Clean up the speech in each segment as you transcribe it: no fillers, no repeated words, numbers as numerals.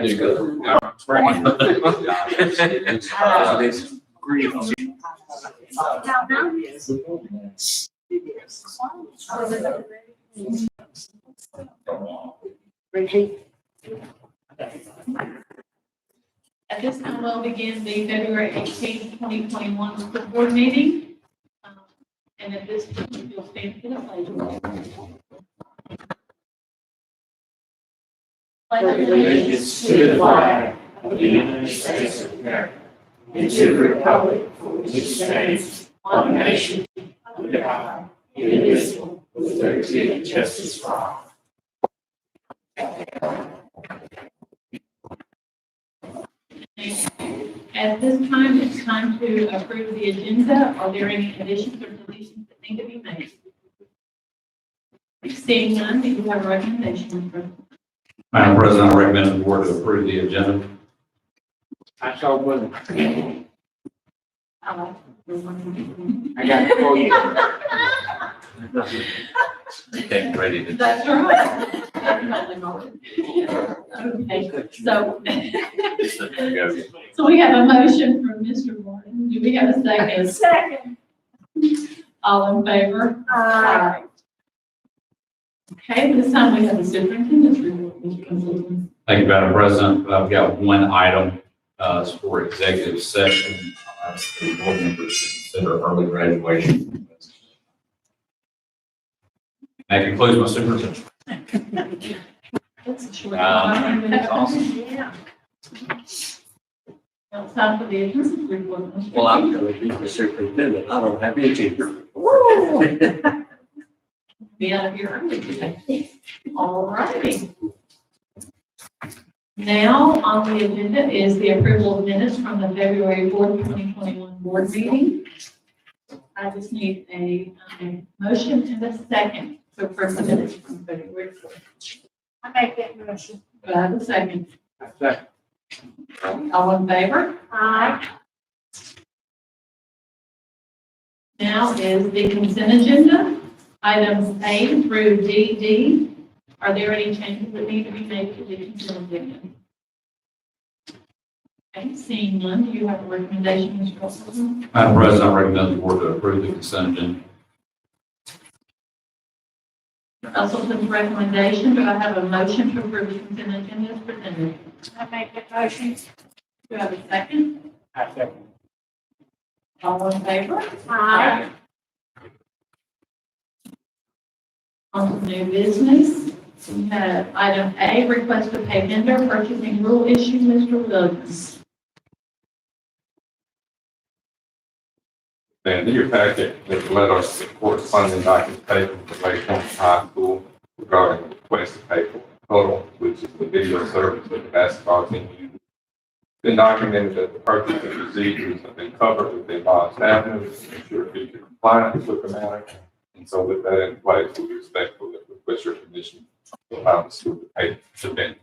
There you go. At this time, we'll begin the February 18th, 2021 school board meeting. And at this time, you'll stand for the pledge. Allegiance to the flag of the United States of America and to the republic for which it stands, one nation, under God, indivisible, with liberty and justice for all. At this time, it's time to approve the agenda. Are there any additions or deletions that need to be made? Seeing none, do you have a recommendation? Madam President, I recommend the board to approve the agenda. I saw one. I like I got it for you. Okay, ready to. That's right. Okay, so we have a motion from Mr. Martin. Do we have a second? Second. All in favor? Aye. Okay, this time we have the superintendent's report, Mr. President. Thank you, Madam President. I've got one item for executive session. The board members to consider early graduation. That concludes my superintendent. That's a short That's time. awesome. Yeah. Now it's time for the attendance report. Mr. Well, I'm going to be the superintendent. I don't have any teacher. Be out of here early today. All righty. Now on the agenda is the approval of minutes from the February 4th, 2021 board meeting. I just need a motion and a second to approve the minutes from February 4th. I make that motion. Do I have a second? Second. All in favor? Aye. Now is the consent agenda. Items A through DD. Are there any changes that need to be made to the consent agenda? Okay, seeing none, do you have a recommendation, Mr. Russell? Madam President, I recommend the board to approve the consent agenda. Russell's recommendation, do I have a motion to approve the consent agenda as presented? I make that motion. Do I have a second? I second. All in favor? Aye. On to new business, we have item A, request to pay vendor purchasing rule issue, Mr. Williams. And in your packet, there's a letter of corresponding documentation from Lake Point High School regarding the request to pay for total, which is the video service that the basketball team uses. It's been documented that the purchase and procedures have been covered within bond standards to ensure future compliance with the matter. And so with that in place, we respectfully request your permission to allow the school to pay the vendor.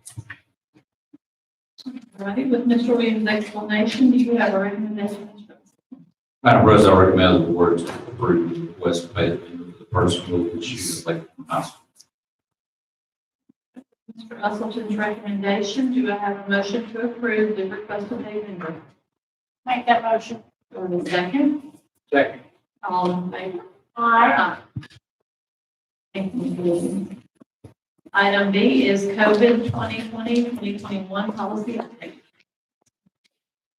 All righty, with Mr. Williams' explanation, do you have a recommendation, Mr. Russell? Madam President, I recommend the board to approve the request to pay the vendor for the person who will issue the Lake High School. Mr. Russell's recommendation, do I have a motion to approve the request to pay vendor? Make that motion. Do I have a second? Second. All in favor? Aye. Thank you, Mr. Williams. Item B is COVID 2020-2021 policy update.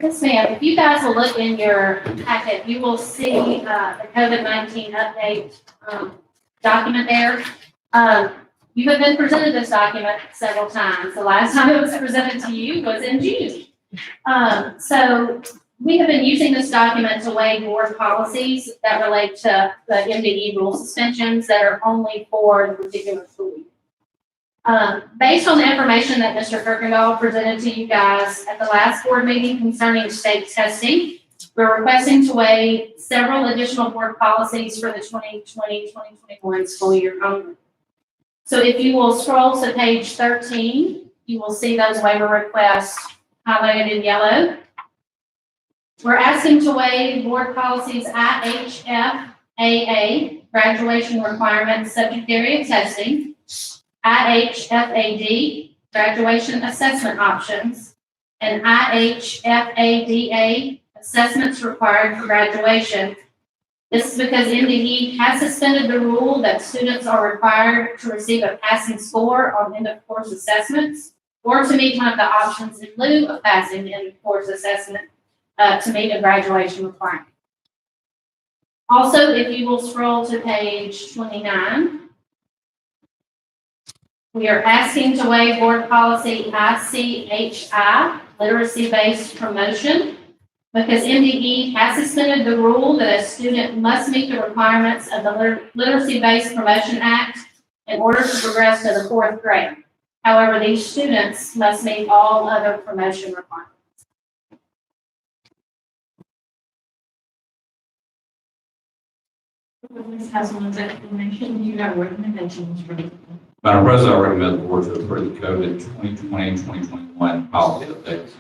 Yes, ma'am. If you guys will look in your packet, you will see the COVID-19 update document there. You have been presented this document several times. The last time it was presented to you was in June. So we have been using this document to weigh board policies that relate to the MDE rule suspensions that are only for the particular school year. Based on the information that Mr. Kirkendall presented to you guys at the last board meeting concerning state testing, we're requesting to weigh several additional board policies for the 2020-2021 school year only. So if you will scroll to page 13, you will see those waiver requests highlighted in yellow. We're asking to weigh board policies IHFAA, graduation requirements, subject area testing, IHFAD, graduation assessment options, and IHFADA assessments required for graduation. This is because MDE has suspended the rule that students are required to receive a passing score on end-of-course assessments or to meet one of the options in lieu of passing the end-of-course assessment to meet a graduation requirement. Also, if you will scroll to page 29, we are asking to waive board policy ICHI, literacy-based promotion, because MDE has suspended the rule that a student must meet the requirements of the Literacy-Based Promotion Act in order to progress to the 4th grade. However, these students must meet all other promotion requirements. With Ms. Hasselman's explanation, you have recommendations for the Madam President, I recommend the board to approve the COVID 2020-2021 policy updates.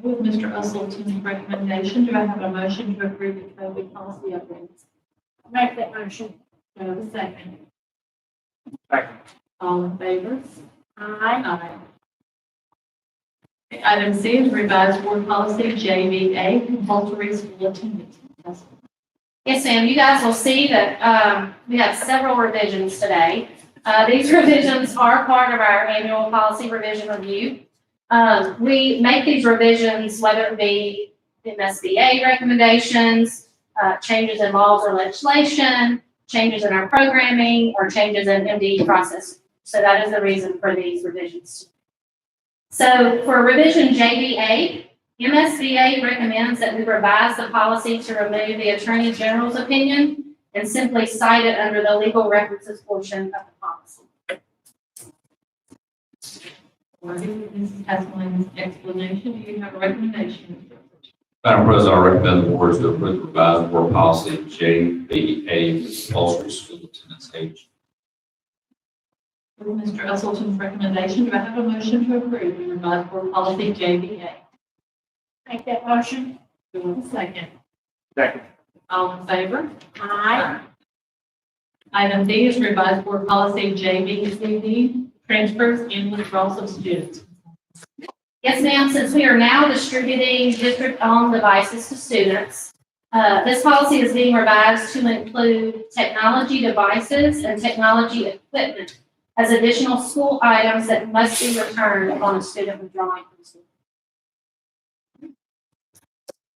With Mr. Usleton's recommendation, do I have a motion to approve the COVID policy updates? Make that motion. Do I have a second? Second. All in favor? Aye. Aye. Item C is revised board policy JVA, compulsory school attendance. Yes, ma'am. You guys will see that we have several revisions today. These revisions are part of our annual policy revision review. We make these revisions, whether it be MSBA recommendations, changes in laws or legislation, changes in our programming, or changes in MDE process. So that is the reason for these revisions. So for revision JVA, MSBA recommends that we revise the policy to remove the Attorney General's opinion and simply cite it under the legal references portion of the policy. Mrs. Hasselman's explanation, do you have a recommendation? Madam President, I recommend the board to approve the revised board policy JVA, compulsory school attendance age. With Mr. Usleton's recommendation, do I have a motion to approve the revised board policy JVA? Make that motion. Do I have a second? Second. All in favor? Aye. Item D is revised board policy JVCD, transfers and withdrawals of students. Yes, ma'am. Since we are now distributing district-owned devices to students, this policy is being revised to include technology devices and technology equipment as additional school items that must be returned upon a student withdrawing from school.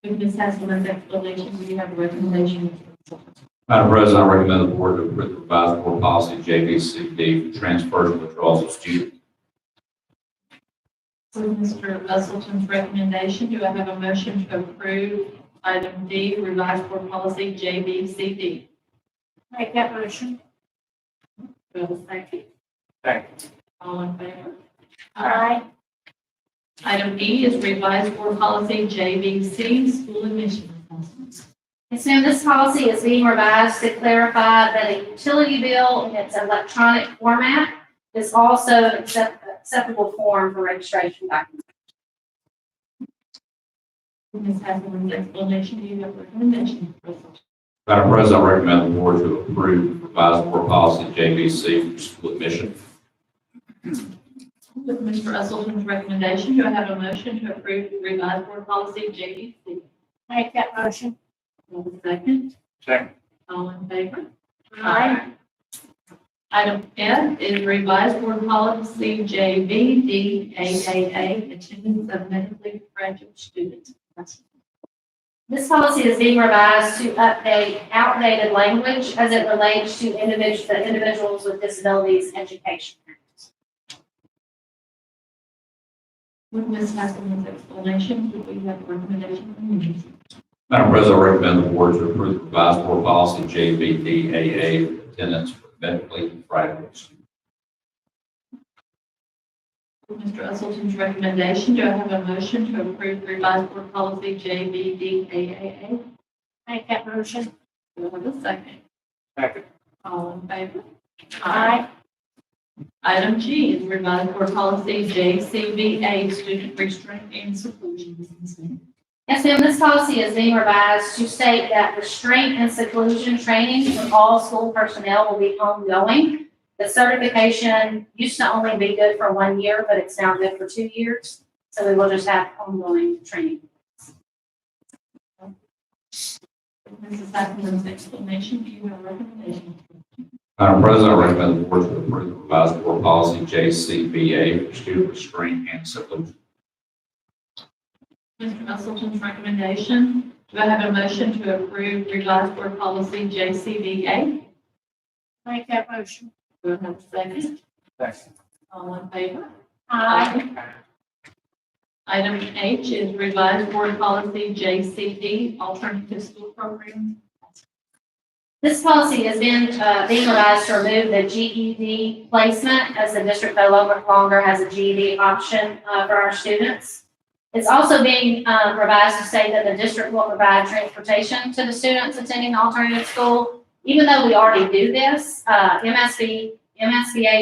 With Ms. Hasselman's explanation, do you have a recommendation? Madam President, I recommend the board to approve the revised board policy JVCD for transfers and withdrawals of students. With Mr. Usleton's recommendation, do I have a motion to approve item D, revised board policy JVCD? Make that motion. Do I have a second? Second. All in favor? Aye. Item E is revised board policy JVC, school admission assessments. Yes, ma'am. This policy is being revised to clarify that a utility bill in its electronic format is also an acceptable form for registration documents. With Ms. Hasselman's explanation, do you have a recommendation? Madam President, I recommend the board to approve revised board policy JVC for school admission. With Mr. Usleton's recommendation, do I have a motion to approve the revised board policy JVC? Make that motion. Do I have a second? Second. All in favor? Aye. Item F is revised board policy JVDAAA, attendance of medically fragile students. This policy is being revised to update outdated language as it relates to individuals with disabilities education. With Ms. Hasselman's explanation, do we have a recommendation from you? Madam President, I recommend the board to approve the revised board policy JVDAA, attendance for medically fragile students. With Mr. Usleton's recommendation, do I have a motion to approve revised board policy JVDAAA? Make that motion. Do I have a second? Second. All in favor? Aye. Item G is revised board policy JCBA, student restraint and seclusion. Yes, ma'am. This policy is being revised to state that restraint and seclusion training for all school personnel will be ongoing. The certification used to only be good for 1 year, but it's now good for 2 years. So we will just have ongoing training. Mrs. Ackman's explanation, do you have a recommendation? Madam President, I recommend the board to approve the revised board policy JCBA for student restraint and seclusion. Mr. Usleton's recommendation, do I have a motion to approve revised board policy JCBA? Make that motion. Do I have a second? Second. All in favor? Aye. Item H is revised board policy JCD, alternative school program. This policy has been being revised to remove the GED placement, as the district no longer has a GED option for our students. It's also being revised to say that the district will provide transportation to the students attending the alternative school. Even though we already do this, MSBA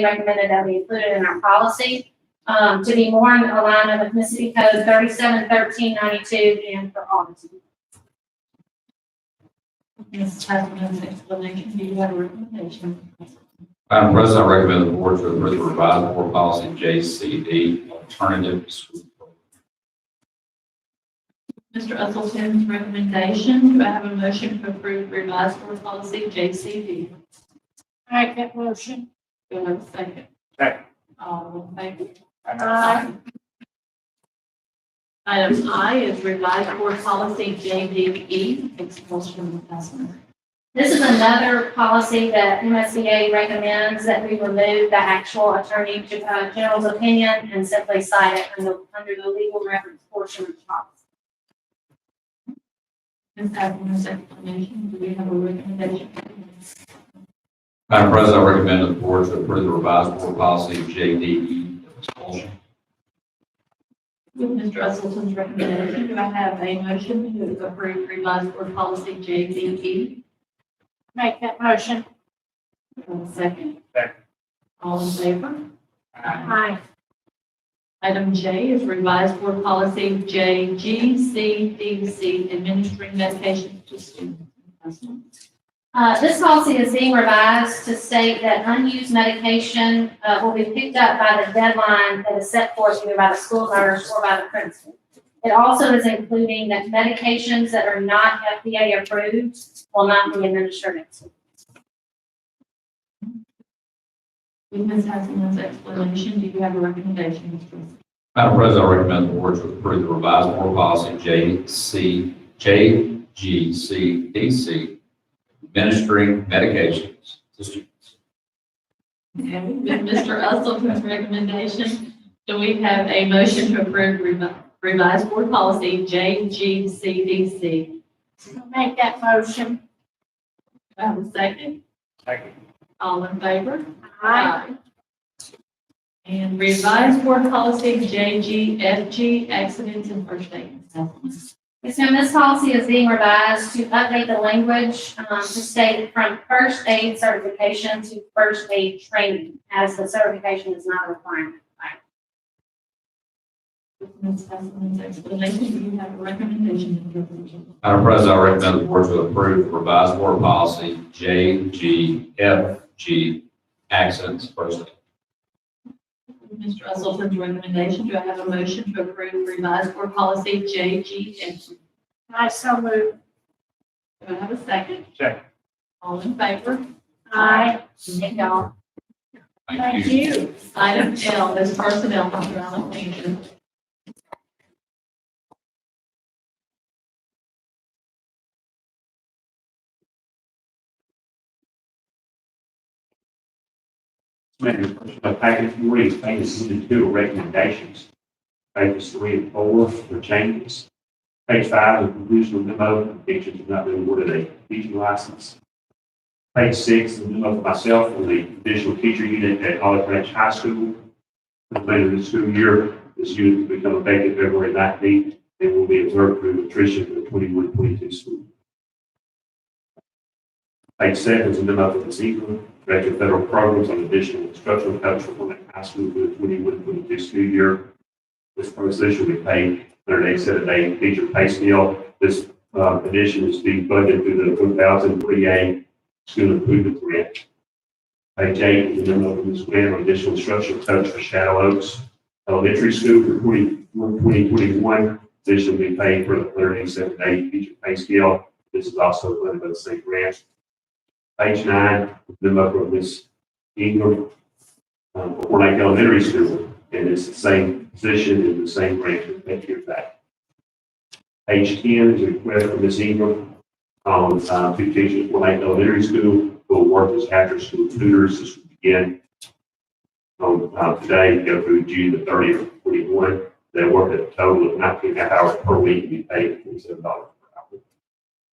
recommended that we include it in our policy to be more in alignment with Mississippi Code 371392 and for autism. Mrs. Ackman's explanation, do you have a recommendation? Madam President, I recommend the board to approve the revised board policy JCD, alternative school program. Mr. Usleton's recommendation, do I have a motion to approve revised board policy JCD? Make that motion. Do I have a second? Second. All in favor? Aye. Item I is revised board policy JDE, expulsion of customer. This is another policy that MSBA recommends that we remove the actual attorney general's opinion and simply cite it under the legal reference portion of the policy. Ms. Ackman's explanation, do we have a recommendation? Madam President, I recommend the board to approve the revised board policy JDE, expulsion. With Mr. Usleton's recommendation, do I have a motion to approve revised board policy JDE? Make that motion. Do I have a second? Second. All in favor? Aye. Item J is revised board policy JGCDC, administering medications to students. This policy is being revised to state that unused medication will be picked up by the deadline that is set forth either by the school nurse or by the principal. It also is including that medications that are not FDA approved will not be administered at school. With Ms. Hasselman's explanation, do you have a recommendation, Mr. Usleton? Madam President, I recommend the board to approve the revised board policy JGCDC, administering medications to students. Okay, with Mr. Usleton's recommendation, do we have a motion to approve revised board policy JGCDC? Make that motion. Do I have a second? Second. All in favor? Aye. And revised board policy JGFG, accidents and first aid. Yes, ma'am, this policy is being revised to update the language to state from first aid certification to first aid training, as the certification is not a requirement. With Ms. Hasselman's explanation, do you have a recommendation? Madam President, I recommend the board to approve the revised board policy JGFG, accidents first aid. With Mr. Usleton's recommendation, do I have a motion to approve revised board policy JGFG? I so move. Do I have a second? Second. All in favor? Aye. Thank y'all. Thank you. Item L is personnel, Dr. Alexander. Package 3, pages 1 and 2 are recommendations. Pages 3 and 4 are changes. Page 5 is conclusion of memo, the teachers have not been awarded a teaching license. Page 6 is a memo for myself for the additional teacher unit at Olive Branch High School. For the remainder of the school year, this unit will become effective February 19th and will be observed through attrition for the 21-22 school year. Page 7 is a memo for the Ziegler, Director of Federal Programs on additional instructional coach for Women High School for the 21-22 school year. This position will be paid under a set a day teacher pay scale. This addition is being funded through the 2003A School Improvement Grant. Page 8 is the memo from Ms. Grant on additional instructional coach for Shadow Oaks Elementary School for 2021. This will be paid for the 37-day teacher pay scale. This is also funded by the same grant. Page 9, the memo from Ms. Ingram for Lake Elementary School, and it's the same position and the same grant. Thank you for that. Page 10 is a request from Ms. Ingram on two teachers for Lake Elementary School who will work as after-school tutors. This will begin on today, go through June the 30th of 21. They work at a total of 19.5 hours per week and be paid $27 per hour.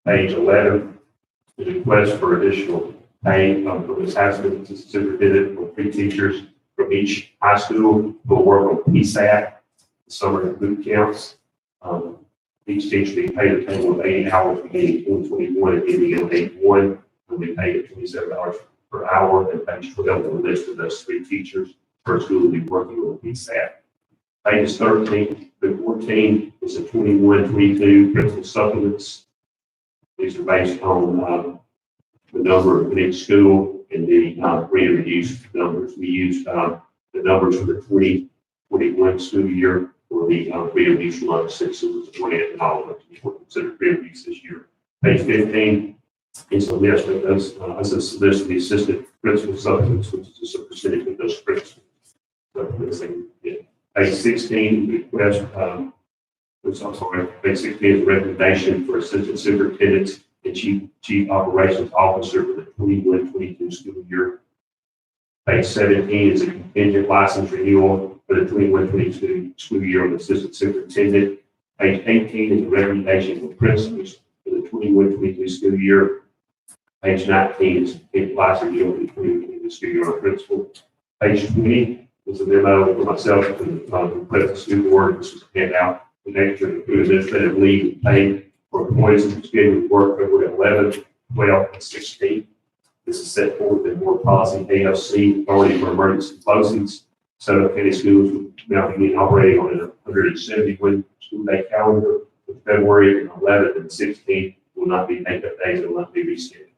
Page 11 is a request for additional pay from Ms. Haskins, the superintendent, for 3 teachers from each high school who will work on PSAT, summer boot camps. Each teacher will be paid a total of 80 hours beginning in 2021 and ending in 81. Will be paid at $27 per hour. And page 12 will list of those 3 teachers per school will be working on PSAT. Pages 13 through 14 is the 21-22 principal supplements. These are based on the number in each school and the reduced numbers. We used the numbers for the 2021 school year for the reduced from our 6 schools to 20 and all of them were considered reduced this year. Page 15 is the list of those, as a list of the assistant principal supplements, which is just a percentage of those principals. Page 16, request, page 16 is a recommendation for assistant superintendents and chief operations officer for the 21-22 school year. Page 17 is a contingent license renewal for the 21-22 school year of assistant superintendent. Page 18 is a recommendation for principals for the 21-22 school year. Page 19 is a license renewal for the 21-22 school year of principal. Page 20 is a memo for myself to the present school board. This was handed out the next year to administrative leave and pay for employees who scheduled work over 11, 12, and 16. This is set forth in board policy AFC, authority for emergency closings. DeSoto County Schools will now begin operating on a 171 school day calendar, with February 11th and 16th will not be makeup days and will not be rescheduled.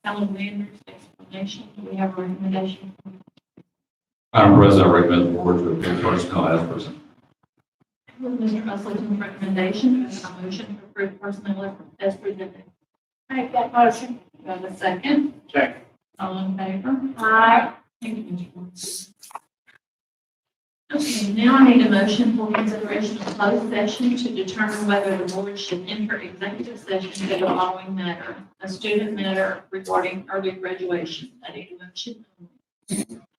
Alexander's explanation. Do we have a recommendation? Madam President, I recommend the board to approve personnel as presented. With Mr. Usleton's recommendation, do I have a motion to approve personnel as presented? Make that motion. Do I have a second? Second. All in favor? Aye. Thank you, Mr. Woods. Okay, now I need a motion for consideration of closed session to determine whether the board should enter executive session for the following matter: a student matter regarding early graduation. I need a motion.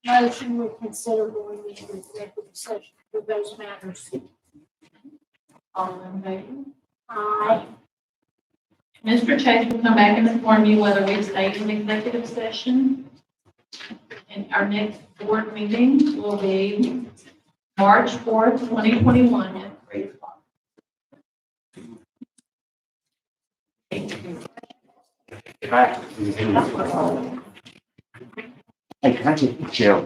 Motion we consider going into executive session for those matters. All in favor? Aye. Mr. Chase will come back and inform you whether we stay in executive session. And our next board meeting will be March 4th, 2021 at 3 o'clock. Thank you. Hey, can I get the jail?